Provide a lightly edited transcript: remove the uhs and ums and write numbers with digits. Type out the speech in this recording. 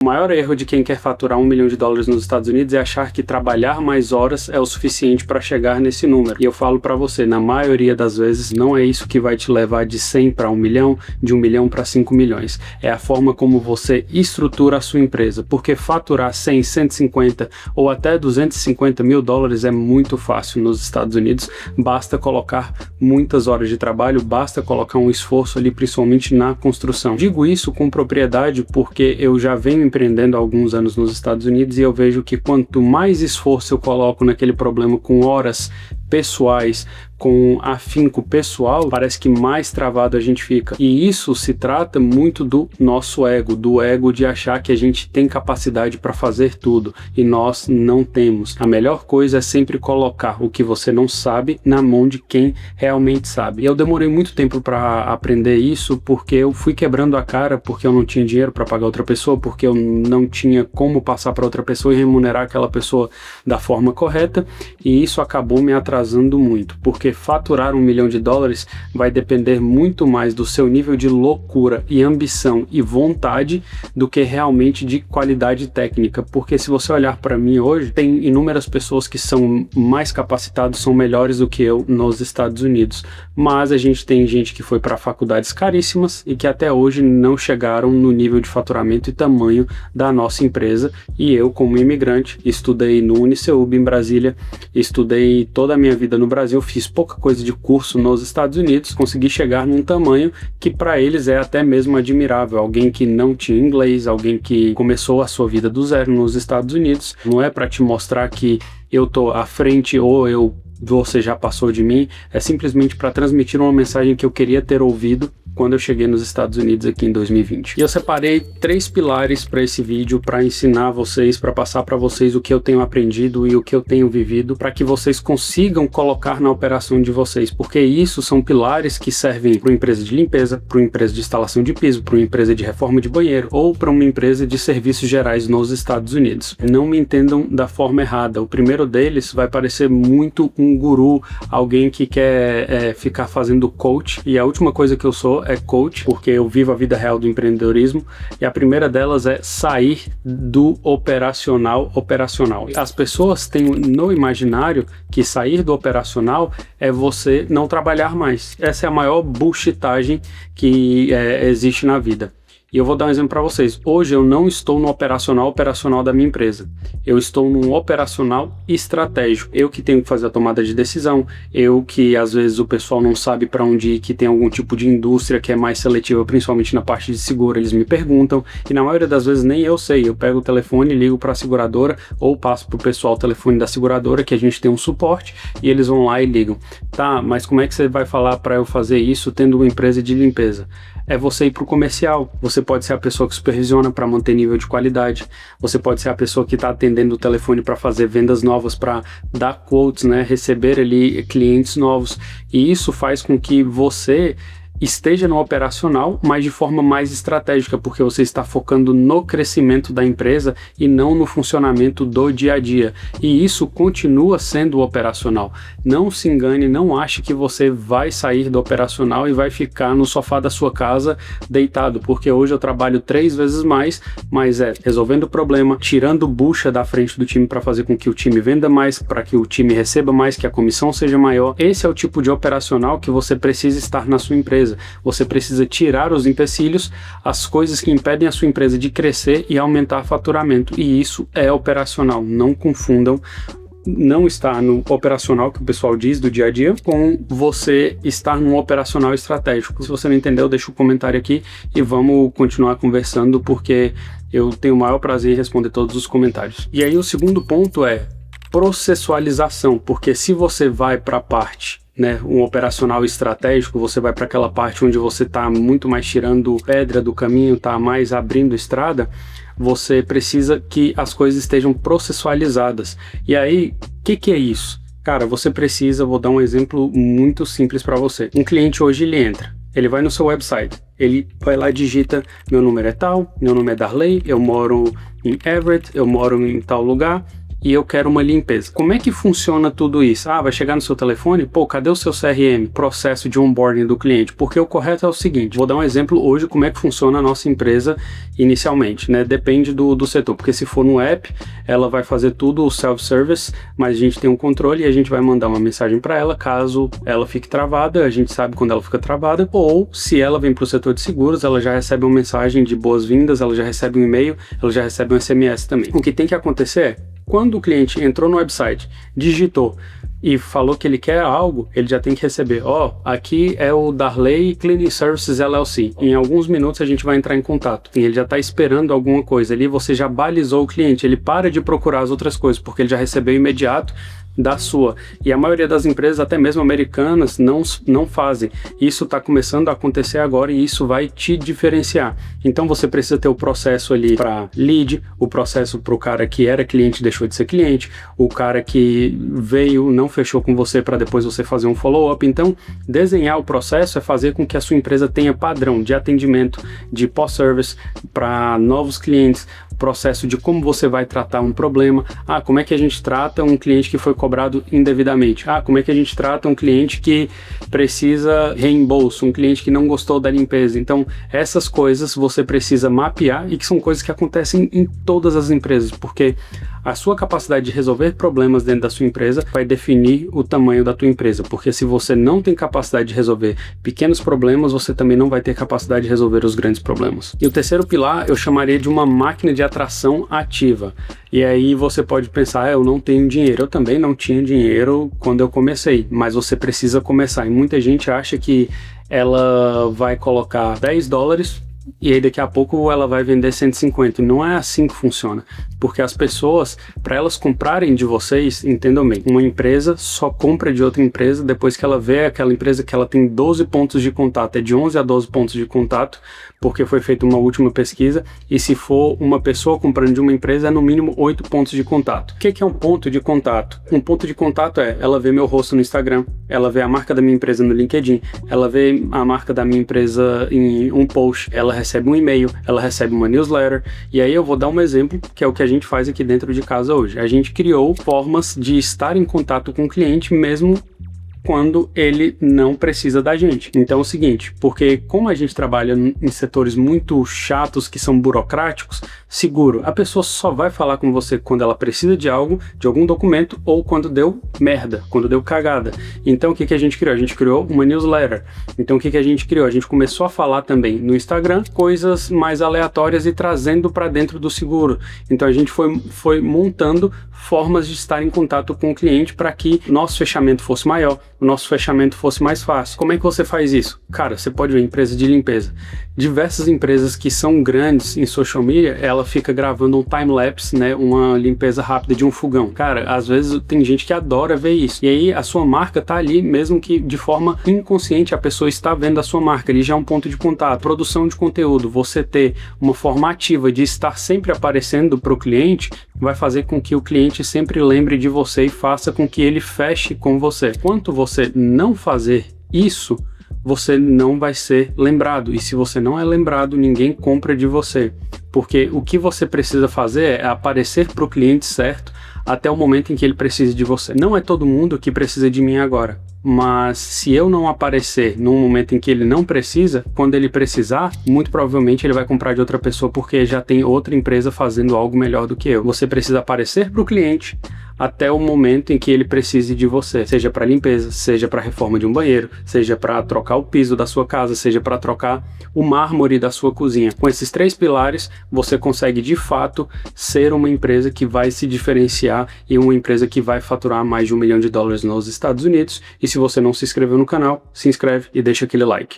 O maior erro de quem quer faturar $1 milhão nos Estados Unidos é achar que trabalhar mais horas é o suficiente para chegar nesse número. E eu falo para você, na maioria das vezes, não é isso que vai te levar de 100 para 1 milhão, de 1 milhão para 5 milhões. É a forma como você estrutura a sua empresa, porque faturar 100, 150 ou até 250 mil dólares é muito fácil nos Estados Unidos. Basta colocar muitas horas de trabalho, basta colocar um esforço ali, principalmente na construção. Digo isso com propriedade porque eu já venho empreendendo há alguns anos nos Estados Unidos e eu vejo que quanto mais esforço eu coloco naquele problema com horas pessoais, com afinco pessoal, parece que mais travado a gente fica. E isso se trata muito do nosso ego, do ego de achar que a gente tem capacidade para fazer tudo e nós não temos. A melhor coisa é sempre colocar o que você não sabe na mão de quem realmente sabe. E eu demorei muito tempo para aprender isso porque eu fui quebrando a cara, porque eu não tinha dinheiro para pagar outra pessoa, porque eu não tinha como passar para outra pessoa e remunerar aquela pessoa da forma correta, e isso acabou me atrasando muito, porque faturar $1 milhão vai depender muito mais do seu nível de loucura e ambição e vontade do que realmente de qualidade técnica, porque se você olhar para mim hoje, tem inúmeras pessoas que são mais capacitadas, são melhores do que eu nos Estados Unidos, mas a gente tem gente que foi para faculdades caríssimas e que até hoje não chegaram no nível de faturamento e tamanho da nossa empresa, e eu, como imigrante, estudei no UniCEUB em Brasília, estudei toda a minha vida no Brasil, fiz pouca coisa de curso nos Estados Unidos, consegui chegar num tamanho que para eles é até mesmo admirável. Alguém que não tinha inglês, alguém que começou a sua vida do zero nos Estados Unidos. Não é para te mostrar que eu tô à frente ou você já passou de mim, é simplesmente para transmitir uma mensagem que eu queria ter ouvido quando eu cheguei nos Estados Unidos aqui em 2020. E eu separei 3 pilares para esse vídeo, para ensinar vocês, para passar para vocês o que eu tenho aprendido e o que eu tenho vivido, para que vocês consigam colocar na operação de vocês, porque isso são pilares que servem para uma empresa de limpeza, para uma empresa de instalação de piso, para uma empresa de reforma de banheiro ou para uma empresa de serviços gerais nos Estados Unidos. Não me entendam da forma errada. O primeiro deles vai parecer muito um guru, alguém que quer ficar fazendo coach, e a última coisa que eu sou é coach, porque eu vivo a vida real do empreendedorismo, e a primeira delas é sair do operacional. As pessoas têm no imaginário que sair do operacional é você não trabalhar mais. Essa é a maior bullshitagem que existe na vida. E eu vou dar um exemplo para vocês. Hoje eu não estou no operacional da minha empresa. Eu estou num operacional estratégico. Eu que tenho que fazer a tomada de decisão. Eu que às vezes o pessoal não sabe para onde ir, que tem algum tipo de indústria que é mais seletiva, principalmente na parte de seguro, eles me perguntam. E na maioria das vezes nem eu sei. Eu pego o telefone, ligo para a seguradora ou passo para o pessoal o telefone da seguradora, que a gente tem um suporte, e eles vão lá e ligam. Tá, mas como é que você vai falar para eu fazer isso tendo uma empresa de limpeza? É você ir para o comercial. Você pode ser a pessoa que supervisiona para manter nível de qualidade. Você pode ser a pessoa que está atendendo o telefone para fazer vendas novas, para dar quotes, né? Receber ali clientes novos. E isso faz com que você esteja no operacional, mas de forma mais estratégica, porque você está focando no crescimento da empresa e não no funcionamento do dia a dia. E isso continua sendo operacional. Não se engane, não ache que você vai sair do operacional e vai ficar no sofá da sua casa deitado, porque hoje eu trabalho 3 vezes mais, mas resolvendo o problema, tirando bucha da frente do time para fazer com que o time venda mais, para que o time receba mais, que a comissão seja maior. Esse é o tipo de operacional que você precisa estar na sua empresa. Você precisa tirar os empecilhos, as coisas que impedem a sua empresa de crescer e aumentar faturamento. E isso é operacional. Não confundam não estar no operacional, que o pessoal diz, do dia a dia, com você estar num operacional estratégico. Se você não entendeu, deixa um comentário aqui e vamos continuar conversando, porque eu tenho o maior prazer em responder todos os comentários. E aí o segundo ponto é processualização, porque se você vai para a parte, um operacional estratégico, você vai para aquela parte onde você está muito mais tirando pedra do caminho, está mais abrindo estrada, você precisa que as coisas estejam processualizadas. E aí, o que é isso? Cara, você precisa, vou dar um exemplo muito simples para você. Um cliente hoje, ele entra, ele vai no seu website, ele vai lá e digita: meu número é tal, meu nome é Darley, eu moro em Everett, eu moro em tal lugar, e eu quero uma limpeza. Como é que funciona tudo isso? Vai chegar no seu telefone? Pô, cadê o seu CRM? Processo de onboarding do cliente. Porque o correto é o seguinte, vou dar um exemplo hoje como é que funciona a nossa empresa inicialmente, né? Depende do setor, porque se for no app, ela vai fazer tudo o self-service, mas a gente tem um controle e a gente vai mandar uma mensagem para ela, caso ela fique travada, a gente sabe quando ela fica travada, ou se ela vem para o setor de seguros, ela já recebe uma mensagem de boas-vindas, ela já recebe um e-mail, ela já recebe um SMS também. O que tem que acontecer é, quando o cliente entrou no website, digitou e falou que ele quer algo, ele já tem que receber, aqui é o Darley Cleaning Services LLC. Em alguns minutos a gente vai entrar em contato. E ele já está esperando alguma coisa ali, você já balizou o cliente, ele para de procurar as outras coisas, porque ele já recebeu imediato da sua. E a maioria das empresas, até mesmo americanas, não fazem. Isso está começando a acontecer agora e isso vai te diferenciar. Então você precisa ter o processo ali para lead, o processo para o cara que era cliente deixou de ser cliente, o cara que veio, não fechou com você para depois você fazer um follow-up. Então, desenhar o processo é fazer com que a sua empresa tenha padrão de atendimento, de pós-service para novos clientes, processo de como você vai tratar um problema, como é que a gente trata um cliente que foi cobrado indevidamente, como é que a gente trata um cliente que precisa reembolso, um cliente que não gostou da limpeza. Então, essas coisas você precisa mapear e que são coisas que acontecem em todas as empresas, porque a sua capacidade de resolver problemas dentro da sua empresa vai definir o tamanho da tua empresa, porque se você não tem capacidade de resolver pequenos problemas, você também não vai ter capacidade de resolver os grandes problemas. E o terceiro pilar eu chamaria de uma máquina de atração ativa. E aí você pode pensar, eu não tenho dinheiro. Eu também não tinha dinheiro quando eu comecei, mas você precisa começar. E muita gente acha que ela vai colocar $10 e aí daqui a pouco ela vai vender 150. Não é assim que funciona, porque as pessoas, para elas comprarem de vocês, entendam bem, uma empresa só compra de outra empresa depois que ela vê aquela empresa que ela tem 12 pontos de contato, é de 11 a 12 pontos de contato, porque foi feita uma última pesquisa, e se for uma pessoa comprando de uma empresa, é no mínimo 8 pontos de contato. O que é um ponto de contato? Um ponto de contato é, ela vê meu rosto no Instagram, ela vê a marca da minha empresa no LinkedIn, ela vê a marca da minha empresa em um post, ela recebe um e-mail, ela recebe uma newsletter, e aí eu vou dar um exemplo, que é o que a gente faz aqui dentro de casa hoje. A gente criou formas de estar em contato com o cliente mesmo quando ele não precisa da gente. Então é o seguinte, porque como a gente trabalha em setores muito chatos, que são burocráticos, seguro, a pessoa só vai falar com você quando ela precisa de algo, de algum documento, ou quando deu merda, quando deu cagada. Então o que a gente criou? A gente criou uma newsletter. Então o que a gente criou? A gente começou a falar também no Instagram coisas mais aleatórias e trazendo para dentro do seguro. Então a gente foi montando formas de estar em contato com o cliente para que nosso fechamento fosse maior, o nosso fechamento fosse mais fácil. Como é que você faz isso? Cara, você pode ver empresa de limpeza. Diversas empresas que são grandes em social media, ela fica gravando um time-lapse, né, uma limpeza rápida de um fogão. Cara, às vezes tem gente que adora ver isso. E aí a sua marca tá ali, mesmo que de forma inconsciente a pessoa está vendo a sua marca, ali já é um ponto de contato. Produção de conteúdo, você ter uma forma ativa de estar sempre aparecendo para o cliente, vai fazer com que o cliente sempre lembre de você e faça com que ele feche com você. Quanto você não fazer isso, você não vai ser lembrado. E se você não é lembrado, ninguém compra de você. Porque o que você precisa fazer é aparecer para o cliente certo até o momento em que ele precisa de você. Não é todo mundo que precisa de mim agora. Mas se eu não aparecer num momento em que ele não precisa, quando ele precisar, muito provavelmente ele vai comprar de outra pessoa porque já tem outra empresa fazendo algo melhor do que eu. Você precisa aparecer para o cliente até o momento em que ele precise de você, seja para limpeza, seja para reforma de um banheiro, seja para trocar o piso da sua casa, seja para trocar o mármore da sua cozinha. Com esses 3 pilares, você consegue de fato ser uma empresa que vai se diferenciar e uma empresa que vai faturar mais de $1 milhão nos Estados Unidos. E se você não se inscreveu no canal, se inscreve e deixa aquele like.